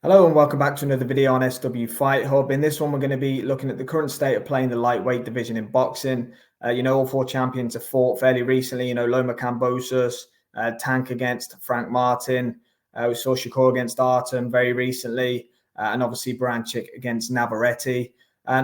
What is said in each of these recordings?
Hello and welcome back to another video on SW Fight Hub. In this one, we're going to be looking at the current state of play in the lightweight division in boxing. All four champions have fought fairly recently. Loma Cambosos, Tank against Frank Martin. We saw Shakur against Artem very recently, and obviously Berinchyk against Navarrete.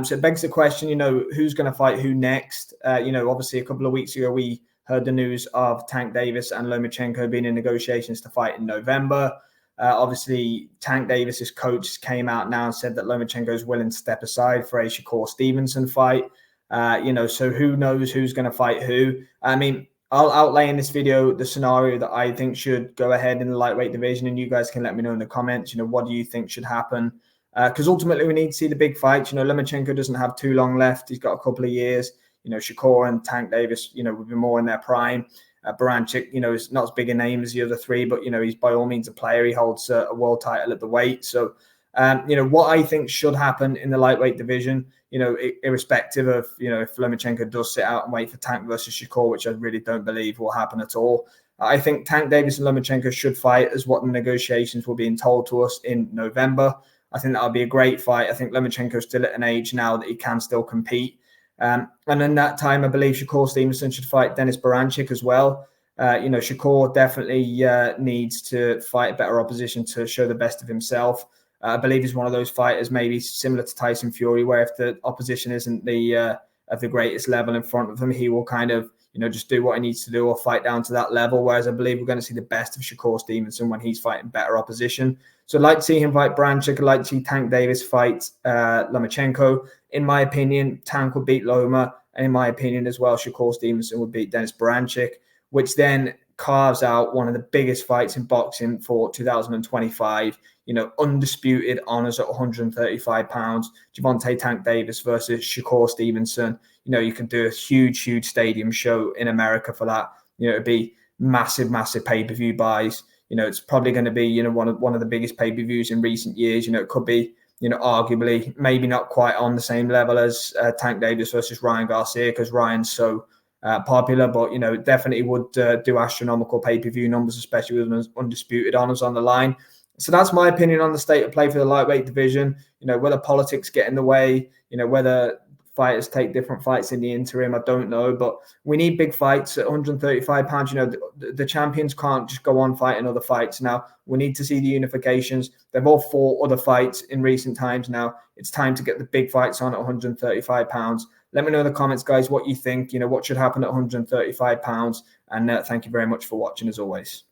So it begs the question, who's going to fight who next? Obviously a couple of weeks ago, we heard the news of Tank Davis and Lomachenko being in negotiations to fight in November. Obviously, Tank Davis's coach came out now and said that Lomachenko is willing to step aside for a Shakur Stevenson fight. So who knows who's going to fight who? I mean, I'll outlay in this video the scenario that I think should go ahead in the lightweight division, and you guys can let me know in the comments. What do you think should happen? Because ultimately, we need to see the big fights. Lomachenko doesn't have too long left; he's got a couple of years. Shakur and Tank Davis, would be more in their prime. Berinchyk, is not as big a name as the other three, but, he's by all means a player. He holds a world title at the weight. So, what I think should happen in the lightweight division, irrespective of, if Lomachenko does sit out and wait for Tank versus Shakur, which I really don't believe will happen at all. I think Tank Davis and Lomachenko should fight as what the negotiations were being told to us in November. I think that'll be a great fight. I think Lomachenko's still at an age now that he can still compete. And in that time, I believe Shakur Stevenson should fight Denys Berinchyk as well. Shakur definitely needs to fight better opposition to show the best of himself. I believe he's one of those fighters, maybe similar to Tyson Fury, where if the opposition isn't of the greatest level in front of him, he will kind of, just do what he needs to do or fight down to that level. Whereas I believe we're going to see the best of Shakur Stevenson when he's fighting better opposition. So I'd like to see him fight Berinchyk. I'd like to see Tank Davis fight Lomachenko. In my opinion, Tank would beat Loma. And in my opinion as well, Shakur Stevenson would beat Denys Berinchyk, which then carves out one of the biggest fights in boxing for 2025. Undisputed honors at 135 pounds. Gervonta Tank Davis versus Shakur Stevenson. You can do a huge stadium show in America for that. It'd be massive pay-per-view buys. It's probably going to be, one of the biggest pay-per-views in recent years. It could be, arguably maybe not quite on the same level as Tank Davis versus Ryan Garcia, because Ryan's so popular, but definitely would do astronomical pay-per-view numbers, especially with undisputed honors on the line. So that's my opinion on the state of play for the lightweight division. Whether politics get in the way, whether fighters take different fights in the interim, I don't know, but we need big fights at 135 pounds. The champions can't just go on fighting other fights. Now we need to see the unifications. They've all fought other fights in recent times. Now it's time to get the big fights on at 135 pounds. Let me know in the comments, guys, what you think, what should happen at 135 pounds. And thank you very much for watching as always.